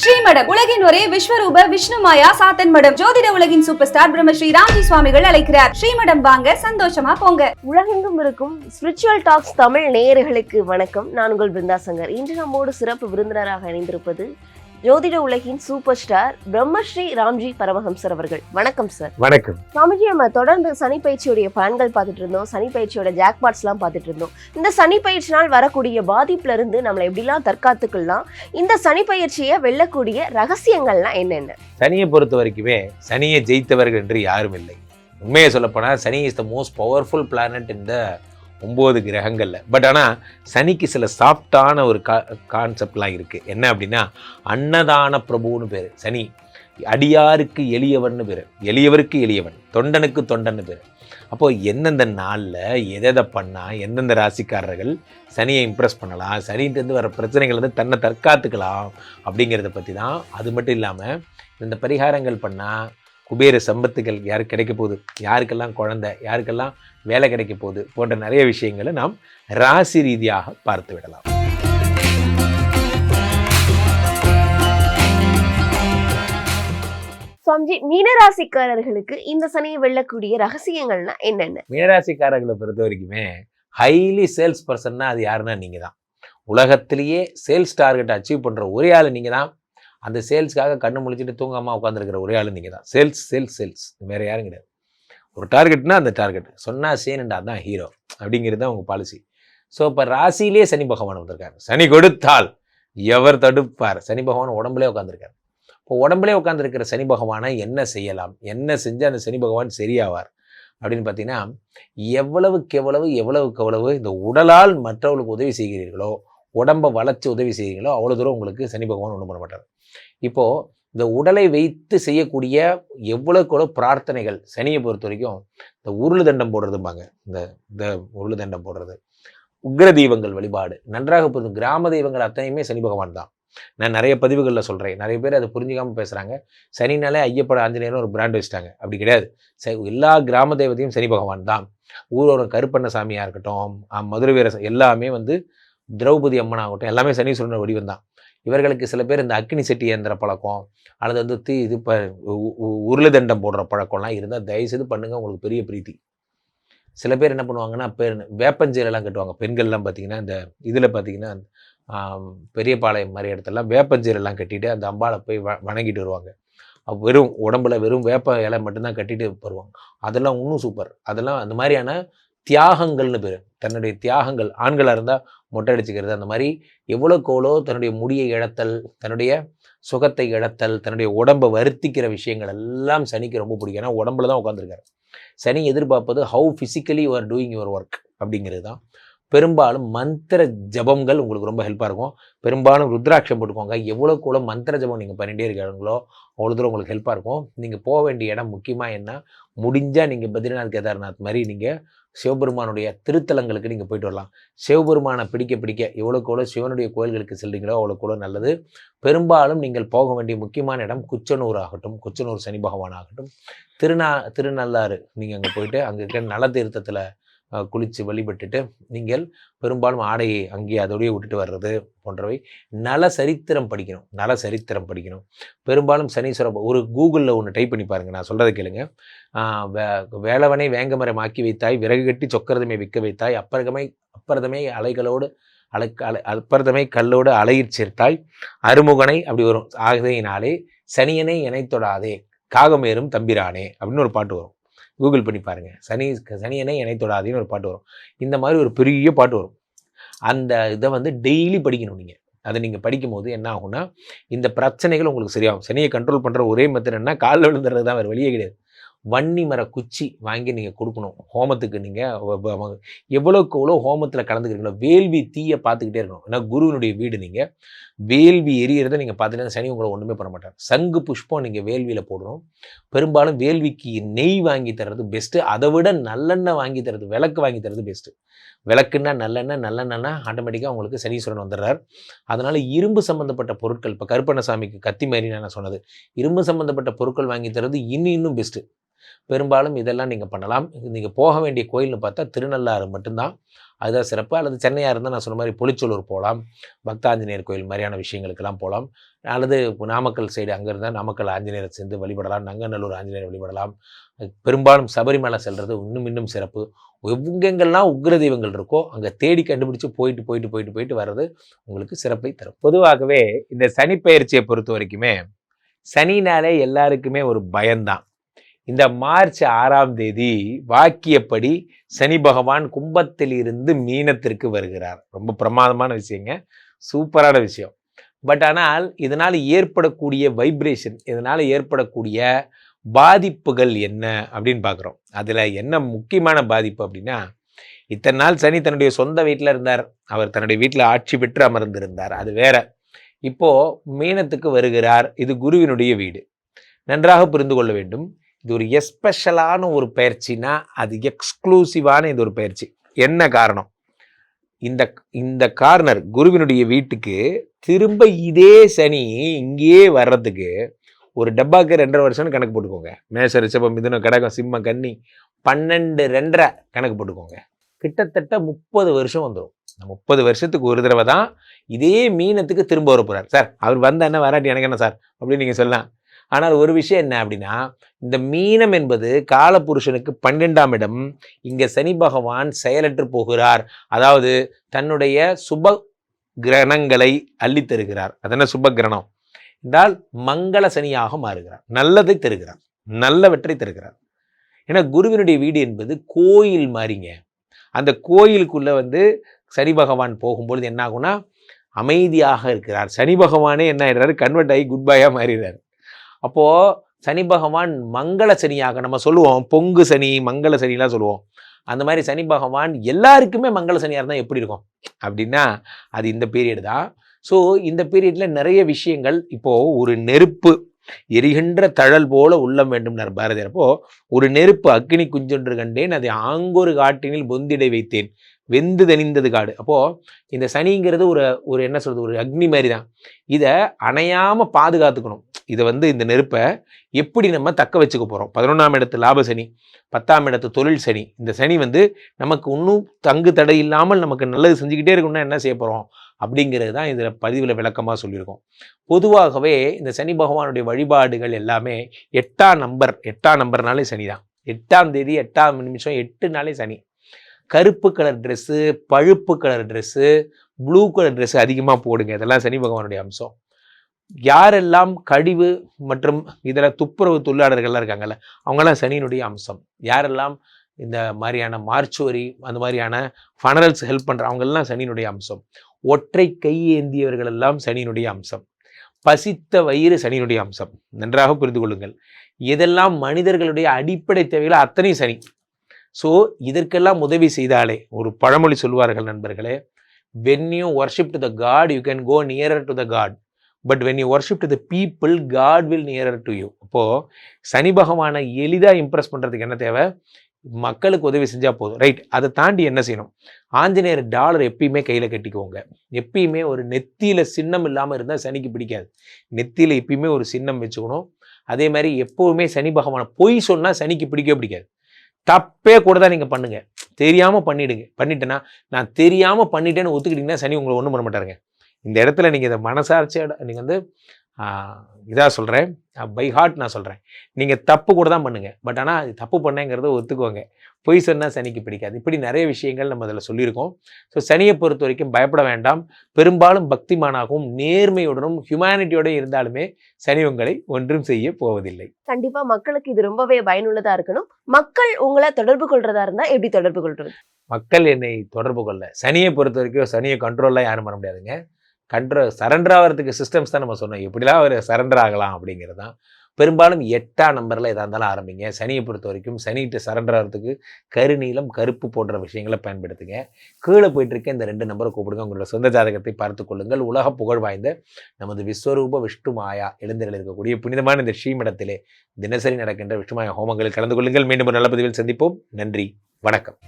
ஸ்ரீமடம் உலகின் ஒரே விஸ்வரூப விஷ்ணுமாயா சாத்தன் மடம். ஜோதிட உலகின் சூப்பர் ஸ்டார் பிரம்மஸ்ரீ ராம்ஜி சுவாமிகள் அழைக்கிறார். ஸ்ரீமடம் வாங்க, சந்தோஷமா போங்க. உலகெங்கும் இருக்கும் ஸ்பிரிச்சுவல் டாக்ஸ் தமிழ் நேயர்களுக்கு வணக்கம். நான் உங்கள் பிருந்தா சங்கர். இன்று நம்மோடு சிறப்பு விருந்தினராக இணைந்திருப்பது ஜோதிட உலகின் சூப்பர் ஸ்டார் பிரம்மஸ்ரீ ராம்ஜி பரமஹம்சர் அவர்கள். வணக்கம் சார். வணக்கம் சுவாமிஜி. நம்ம தொடர்ந்து சனி பயிற்சியுடைய பலன்கள் பார்த்துட்டு இருந்தோம், சனி பயிற்சியோட ஜாக்பாட்ஸ் எல்லாம் பார்த்துட்டு இருந்தோம். இந்த சனி பயிற்சினால் வரக்கூடிய பாதிப்புல இருந்து நம்மளை எப்படிலாம் தற்காத்துக்கலாம், இந்த சனி பயிற்சியை வெல்லக்கூடிய ரகசியங்கள்லாம் என்னென்ன? சனியை பொறுத்த வரைக்குமே சனியை ஜெயித்தவர்கள் என்று யாரும் இல்லை. உண்மையை சொல்லப்போனால் Shani is the most powerful planet இந்த 9 கிரகங்களில். பட் ஆனால் சனிக்கு சில சாஃப்டான ஒரு கான்செப்ட்லாம் இருக்குது. என்ன அப்படின்னா, அன்னதான பிரபுன்னு பேர். சனி அடியாருக்கு எளியவன்னு பேர், எளியவருக்கு எளியவன், தொண்டனுக்கு தொண்டன்னு பேர். அப்போது எந்தெந்த நாளில் எதை பண்ணால் எந்தெந்த ராசிக்காரர்கள் சனியை இம்ப்ரெஸ் பண்ணலாம், சனிகிட்டேருந்து வர பிரச்சனைகள் வந்து தன்னை தற்காத்துக்கலாம் அப்படிங்கிறத பற்றி தான். அது மட்டும் இல்லாமல் இந்த பரிகாரங்கள் பண்ணால் குபேர சம்பத்துகள் யாருக்கு கிடைக்க போகுது, யாருக்கெல்லாம் குழந்தை, யாருக்கெல்லாம் வேலை கிடைக்க போகுது போன்ற நிறைய விஷயங்களை நாம் ராசி ரீதியாக பார்த்து விடலாம். சுவாமிஜி, மீனராசிக்காரர்களுக்கு இந்த சனியை வெல்லக்கூடிய ரகசியங்கள்னா என்னென்ன? மீனராசிக்காரர்களை பொறுத்த வரைக்குமே ஹைலி சேல்ஸ் பர்சன்னா அது யாருன்னா நீங்கள் தான். உலகத்திலேயே சேல்ஸ் டார்கெட் அச்சீவ் பண்ணுற ஒரே ஆள் நீங்கள் தான். அந்த சேல்ஸ்க்காக கண்ணு முழிச்சிட்டு தூங்காமல் உட்காந்துருக்கிற ஒரே ஆள் நீங்கள் தான். சேல்ஸ் சேல்ஸ் சேல்ஸ், வேறு யாரும் கிடையாது. ஒரு டார்கெட்னா அந்த டார்கெட் சொன்னால் சேனுண்டா தான் ஹீரோ அப்படிங்கிறது தான் உங்கள் பாலிசி. ஸோ இப்போ ராசியிலே சனி பகவான் வந்திருக்காரு. சனி கொடுத்தால் எவர் தடுப்பார்? சனி பகவான் உடம்புலே உட்காந்துருக்காரு. இப்போ உடம்புலே உட்காந்துருக்கிற சனி பகவானை என்ன செய்யலாம், என்ன செஞ்சால் அந்த சனி பகவான் சரியாவார் அப்படின்னு பார்த்தீங்கன்னா, எவ்வளவுக்கு எவ்வளவு இந்த உடலால் மற்றவர்களுக்கு உதவி செய்கிறீர்களோ, உடம்பை வளைச்சி உதவி செய்கிறீங்களோ, அவ்வளோ தூரம் உங்களுக்கு சனி பகவான் ஒன்றும் பண்ண மாட்டார். இப்போது இந்த உடலை வைத்து செய்யக்கூடிய எவ்வளோக்கு பிரார்த்தனைகள் சனியை பொறுத்த வரைக்கும், இந்த உருளு தண்டம் போடுறதும்பாங்க, இந்த உருளு தண்டம் போடுறது, உக்ர தெய்வங்கள் வழிபாடு, நன்றாக புரிந்து கிராம தெய்வங்கள் அத்தனையுமே சனி பகவான் தான். நான் நிறைய பதிவுகளில் சொல்கிறேன். நிறைய பேர் அதை புரிஞ்சிக்காமல் பேசுகிறாங்க. சனினாலே ஐயப்பட ஆஞ்சநேயரும் ஒரு பிராண்ட் வச்சுட்டாங்க. அப்படி கிடையாது. எல்லா கிராம தெய்வத்தையும் சனி பகவான் தான். ஊரோட கருப்பண்ணசாமியாக இருக்கட்டும், மதுரை வீர எல்லாமே வந்து திரௌபதி அம்மன் ஆகட்டும், எல்லாமே சனீஸ்வரன் வடிவம் தான். இவர்களுக்கு சில பேர் இந்த அக்னி செட்டி ஏந்திர பழக்கம் அல்லது வந்து இப்போ உருளை தண்டம் போடுற பழக்கம்லாம் இருந்தால் தயவுசெய்து பண்ணுங்கள், உங்களுக்கு பெரிய பிரீத்தி. சில பேர் என்ன பண்ணுவாங்கன்னா, வேப்பஞ்சீரெல்லாம் கட்டுவாங்க. பெண்கள்லாம் பார்த்தீங்கன்னா இந்த இதில் பார்த்தீங்கன்னா பெரியபாளையம் மாதிரி இடத்துலலாம் வேப்பஞ்சீரெல்லாம் கட்டிட்டு அந்த அம்பாவை போய் வணங்கிட்டு வருவாங்க. வெறும் உடம்புல வெறும் வேப்ப இலை மட்டும்தான் கட்டிட்டு வருவாங்க. அதெல்லாம் இன்னும் சூப்பர். அதெல்லாம் அந்த மாதிரியான தியாகங்கள்னு பேர். தன்னுடைய தியாகங்கள், ஆண்களாக இருந்தால் மொட்டை அடிச்சுக்கிறது, அந்த மாதிரி எவ்வளோக்கோளோ தன்னுடைய முடியை இழத்தல், தன்னுடைய சுகத்தை இழத்தல், தன்னுடைய உடம்பை வருத்திக்கிற விஷயங்கள் எல்லாம் சனிக்கு ரொம்ப பிடிக்கும். ஏன்னா உடம்புல தான் உட்காந்துருக்காரு. சனி எதிர்பார்ப்பது how physically you are doing your work அப்படிங்கிறது தான். பெரும்பாலும் மந்திர ஜபங்கள் உங்களுக்கு ரொம்ப ஹெல்ப்பாக இருக்கும். பெரும்பாலும் ருத்ராட்சம் போட்டுக்கோங்க. எவ்வளோக்கோளோ மந்திர ஜபம் நீங்கள் பண்ணிகிட்டே இருக்கிறீங்களோ அவ்வளோ தூரம் உங்களுக்கு ஹெல்ப்பாக இருக்கும். நீங்கள் போக வேண்டிய இடம் முக்கியமாக என்ன, முடிஞ்சால் நீங்கள் பத்ரிநாத் கேதார்நாத் மாதிரி நீங்கள் சிவபெருமானுடைய திருத்தலங்களுக்கு நீங்கள் போயிட்டு வரலாம். சிவபெருமானை பிடிக்க எவ்வளோக்கோளோ சிவனுடைய கோயில்களுக்கு செல்றீங்களோ அவ்வளோக்கோளோ நல்லது. பெரும்பாலும் நீங்கள் போக வேண்டிய முக்கியமான இடம் குச்சனூர் ஆகட்டும், குச்சனூர் சனி பகவான் ஆகட்டும், திருநள்ளாறு நீங்கள் அங்கே போயிட்டு அங்கே இருக்கிற நல தீர்த்தத்தில் குளித்து வழிபட்டுட்டு நீங்கள் பெரும்பாலும் ஆடையை அங்கேயே அதோடய விட்டுட்டு வர்றது போன்றவை. நல சரித்திரம் படிக்கணும். பெரும்பாலும் சனீஸ்வர ஒரு கூகுளில் ஒன்று டைப் பண்ணி பாருங்கள், நான் சொல்கிறத கேளுங்க. வேளவனை வேங்கமரம் ஆக்கி வைத்தாய், விறகு கட்டி சொக்கரதமை விற்க வைத்தாய், அப்பரதமை அலைகளோடு அப்பரதமை கல்லோடு அலையிற் சேர்த்தாய், அருமுகனை அப்படி வரும். ஆகதையினாலே சனியனை இணைத்தொடாதே, காகமேறும் தம்பிரானே அப்படின்னு ஒரு பாட்டு வரும். கூகுள் பண்ணி பாருங்கள். சனியனை இணைத்தொடாதேன்னு ஒரு பாட்டு வரும். இந்த மாதிரி ஒரு பெரிய பாட்டு வரும். அந்த இதை வந்து டெய்லி படிக்கணும். நீங்கள் அதை நீங்கள் படிக்கும்போது என்ன ஆகும்னா, இந்த பிரச்சனைகள் உங்களுக்கு சரியாகும். சனியை கண்ட்ரோல் பண்ணுற ஒரே மெத்தட் என்ன, காலில் விழுந்துறது தான், வேறு வழியே கிடையாது. வன்னி மர குச்சி வாங்கி நீங்கள் கொடுக்கணும் ஹோமத்துக்கு. நீங்கள் எவ்வளோக்கு எவ்வளோ ஹோமத்தில் கலந்துக்கிறீங்களோ வேள்வி தீயை பார்த்துக்கிட்டே இருக்கணும். ஏன்னா குருவினுடைய வீடு. நீங்கள் வேள்வி எரியறதை நீங்கள் பார்த்துட்டு சனி உங்களை ஒன்றுமே பண்ண மாட்டார். சங்கு புஷ்பம் நீங்கள் வேள்வியில் போடணும். பெரும்பாலும் வேள்விக்கு நெய் வாங்கி தர்றது பெஸ்ட்டு. அதை விட நல்லெண்ணெய் வாங்கி தர்றது, விளக்கு வாங்கி தர்றது பெஸ்ட்டு. விளக்குன்னா நல்லெண்ணெய்னா ஆட்டோமேட்டிக்காக உங்களுக்கு சனீஸ்வரன் வந்துடுறார். அதனால் இரும்பு சம்மந்தப்பட்ட பொருட்கள், இப்போ கருப்பண்ணசாமிக்கு கத்தி மாதிரி நான் சொன்னது, இரும்பு சம்மந்தப்பட்ட பொருட்கள் வாங்கி தர்றது இன்னும் பெஸ்ட்டு. பெரும்பாலும் இதெல்லாம் நீங்கள் பண்ணலாம். நீங்கள் போக வேண்டிய கோயில்னு பார்த்தா திருநள்ளாறு மட்டும்தான். அதுதான் சிறப்பு. அல்லது சென்னையாக இருந்தால் நான் சொன்ன மாதிரி பொலிச்சலூர் போகலாம், பக்தாஞ்சநேயர் கோயில் மாதிரியான விஷயங்களுக்கெல்லாம் போகலாம். அல்லது நாமக்கல் சைடு அங்கே இருந்தால் நாமக்கல் ஆஞ்சநேயரை சேர்ந்து வழிபடலாம், நங்கநல்லூர் ஆஞ்சநேயர் வழிபடலாம். பெரும்பாலும் சபரிமலை செல்வது இன்னும் சிறப்பு. எங்கெங்கெல்லாம் உக்ர தெய்வங்கள் இருக்கோ அங்கே தேடி கண்டுபிடிச்சு போயிட்டு வர்றது உங்களுக்கு சிறப்பை தரும். பொதுவாகவே இந்த சனி பெயர்ச்சியை பொறுத்த வரைக்குமே சனினாலே எல்லாருக்குமே ஒரு பயம்தான். இந்த மார்ச் 6ஆம் தேதி வாக்கியப்படி சனி பகவான் கும்பத்தில் இருந்து மீனத்திற்கு வருகிறார். ரொம்ப பிரமாதமான விஷயங்க, சூப்பரான விஷயம். பட் ஆனால் இதனால் ஏற்படக்கூடிய வைப்ரேஷன், இதனால் ஏற்படக்கூடிய பாதிப்புகள் என்ன அப்படின்னு பார்க்குறோம். அதில் என்ன முக்கியமான பாதிப்பு அப்படின்னா, இத்தனை நாள் சனி தன்னுடைய சொந்த வீட்டில் இருந்தார், அவர் தன்னுடைய வீட்டில் ஆட்சி பெற்று அமர்ந்திருந்தார், அது வேற. இப்போ மீனத்துக்கு வருகிறார். இது குருவினுடைய வீடு. நன்றாக புரிந்து கொள்ள வேண்டும். இது ஒரு எஸ்பெஷலான ஒரு பயிற்சினா அது எக்ஸ்க்ளூசிவான இது ஒரு பயிற்சி. என்ன காரணம்? இந்த கார்னர் குருவினுடைய வீட்டுக்கு திரும்ப இதே சனி இங்கேயே வர்றதுக்கு ஒரு டப்பாக்கு 2.5 வருஷம்னு கணக்கு போட்டுக்கோங்க. மேஷ ரிஷபம் மிதுனம் கடகம் சிம்மம் கன்னி 12 2.5 கணக்கு போட்டுக்கோங்க. கிட்டத்தட்ட 30 வருஷம் வந்துடும். 30 வருஷத்துக்கு ஒரு தடவை தான் இதே மீனத்துக்கு திரும்ப வர போகிறார். சார் அவர் வந்த என்ன வராட்டி எனக்கு என்ன சார் அப்படின்னு நீங்கள் சொல்லலாம். ஆனால் ஒரு விஷயம் என்ன அப்படின்னா, இந்த மீனம் என்பது காலபுருஷனுக்கு 12ஆம் இடம். இங்கே சனி பகவான் செயலற்று போகிறார். அதாவது தன்னுடைய சுப கிரணங்களை அள்ளி தருகிறார். அதென்ன சுப கிரணம் என்றால் மங்கள சனியாக மாறுகிறார், நல்லதை தருகிறார், நல்லவற்றை தருகிறார். ஏன்னா குருவினுடைய வீடு என்பது கோயில் மாதிரிங்க. அந்த கோயிலுக்குள்ள சனி பகவான் போகும்பொழுது என்ன ஆகும்னா அமைதியாக இருக்கிறார். சனி பகவானே என்ன ஆயிடுறாரு, கன்வெர்ட் ஆகி குட் பாயா மாறிடுறாரு. அப்போ சனி பகவான் மங்கள சனியாக, நம்ம சொல்லுவோம் பொங்கு சனி மங்கள சனிலாம் சொல்லுவோம், அந்த மாதிரி சனி பகவான் எல்லாருக்குமே மங்கள சனியாக இருந்தால் எப்படி இருக்கும் அப்படின்னா அது இந்த பீரியட் தான். ஸோ இந்த பீரியடில் நிறைய விஷயங்கள், இப்போது ஒரு நெருப்பு எரிகின்ற தழல் போல உள்ளம் வேண்டும் பாரதியார். அப்போ ஒரு நெருப்பு அக்னி குஞ்சொன்று கண்டேன், அதை ஆங்கொரு காட்டினில் பொந்திடை வைத்தேன், வெந்து தணிந்தது காடு. அப்போது இந்த சனிங்கிறது ஒரு என்ன சொல்கிறது, ஒரு அக்னி மாதிரி தான். இதை அணையாமல் பாதுகாத்துக்கணும். இதை இந்த நெருப்பை எப்படி நம்ம தக்க வச்சுக்க போகிறோம்? 11ஆம் இடத்து லாப சனி, 10ஆம் இடத்து தொழில் சனி. இந்த சனி நமக்கு இன்னும் தங்கு தடை இல்லாமல் நமக்கு நல்லது செஞ்சுக்கிட்டே இருக்கணும்னா என்ன செய்ய போகிறோம் அப்படிங்கிறது தான் இதில் பதிவில் விளக்கமாக சொல்லியிருக்கோம். பொதுவாகவே இந்த சனி பகவானுடைய வழிபாடுகள் எல்லாமே 8ஆம் நம்பர்னாலே சனி தான். 8ஆம் தேதி 8ஆம் நிமிஷம் 8 சனி. கருப்பு கலர் ட்ரெஸ்ஸு, பழுப்பு colour dress, blue colour dress அதிகமாக போடுங்க. இதெல்லாம் சனி பகவானுடைய அம்சம். யாரெல்லாம் கழிவு மற்றும் இதில் துப்புரவு தொழிலாளர்கள்லாம் இருக்காங்கல்ல, அவங்கெல்லாம் சனியினுடைய அம்சம். யாரெல்லாம் இந்த மாதிரியான மார்ச்சுவரி அந்த மாதிரியான ஃபனரல்ஸ் ஹெல்ப் பண்ணுற அவங்கெல்லாம் சனியினுடைய அம்சம். ஒற்றை கை ஏந்தியவர்கள் எல்லாம் சனியினுடைய அம்சம். பசித்த வயிறு சனியினுடைய அம்சம். நன்றாக புரிந்து கொள்ளுங்கள். இதெல்லாம் மனிதர்களுடைய அடிப்படை தேவைகள் அத்தனை சனி. ஸோ இதற்கெல்லாம் உதவி செய்தாலே, ஒரு பழமொழி சொல்வார்கள் நண்பர்களே, when you worship to the God you can go nearer to the God, but when you worship to the people God will nearer to you. அப்போது சனி பகவானை எளிதாக இம்ப்ரெஸ் பண்ணுறதுக்கு என்ன தேவை? மக்களுக்கு உதவி செஞ்சால் போதும், ரைட்? அதை தாண்டி என்ன செய்யணும்? ஆஞ்சநேயர் டாலர் எப்பயுமே கையில் கட்டிக்குவோங்க. எப்பயுமே ஒரு நெத்தியில் சின்னம் இல்லாமல் இருந்தால் சனிக்கு பிடிக்காது. நெத்தியில் எப்பயுமே ஒரு சின்னம் வச்சுக்கணும். அதே மாதிரி எப்போவுமே சனி பகவானை பொய் சொன்னால் சனிக்கு பிடிக்காது. தப்பே கூட தான் நீங்கள் பண்ணுங்க, தெரியாமல் பண்ணிட்டேன்னா நான் தெரியாமல் பண்ணிட்டேன்னு ஒத்துக்கிட்டிங்கன்னா சனி உங்களை ஒன்றும் பண்ண மாட்டாருங்க. இந்த இடத்துல நீங்கள் இதை மனசாட்சியோட நீங்கள் இதாக சொல்கிறேன், பை ஹார்ட் நான் சொல்கிறேன், நீங்கள் தப்பு கூட தான் பண்ணுங்கள், பட் ஆனால் அது தப்பு பண்ணேங்கிறத ஒத்துக்குவாங்க. பொய் சொன்னால் சனிக்கு பிடிக்காது. இப்படி நிறைய விஷயங்கள் நம்ம அதில் சொல்லியிருக்கோம். ஸோ சனியை பொறுத்த வரைக்கும் பயப்பட வேண்டாம். பெரும்பாலும் பக்திமானாகவும் நேர்மையுடனும் ஹியூமனிட்டியோட இருந்தாலுமே சனி உங்களை ஒன்றும் செய்ய போவதில்லை. கண்டிப்பா மக்களுக்கு இது ரொம்பவே பயனுள்ளதா இருக்கணும். மக்கள் உங்களை தொடர்பு கொள்றதா இருந்தா எப்படி தொடர்பு கொள்றது? மக்கள் என்னை தொடர்பு கொள்ள, சனியை பொறுத்த வரைக்கும் சனியை கண்ட்ரோல்லாம் யாரும் பண்ண முடியாதுங்க. சரண்டர் ஆகிறதுக்கு சிஸ்டம்ஸ் தான் நம்ம சொன்னோம், எப்படிலாம் அவர் சரண்டர் ஆகலாம் அப்படிங்கிறது தான். பெரும்பாலும் 8ஆம் நம்பரில் எதாக இருந்தாலும் ஆரம்பிங்க. சனியை பொறுத்த வரைக்கும் சனிகிட்ட சரண்டர் ஆகிறதுக்கு கருநீலம் கருப்பு போன்ற விஷயங்களை பயன்படுத்துங்க. கீழே போயிட்டு இருக்க இந்த 2 நம்பரை கூப்பிடுங்க. உங்களோட சொந்த ஜாதகத்தை பார்த்து கொள்ளுங்கள். உலக புகழ் வாய்ந்த நமது விஸ்வரூப விஷ்ணு மாயா எழுந்தரில் இருக்கக்கூடிய புனிதமான இந்த ஸ்ரீமடத்திலே தினசரி நடக்கின்ற விஷ்ணுமாயா ஹோமங்களில் கலந்து கொள்ளுங்கள். மீண்டும் ஒரு நல்ல பதிவில் சந்திப்போம். நன்றி, வணக்கம்.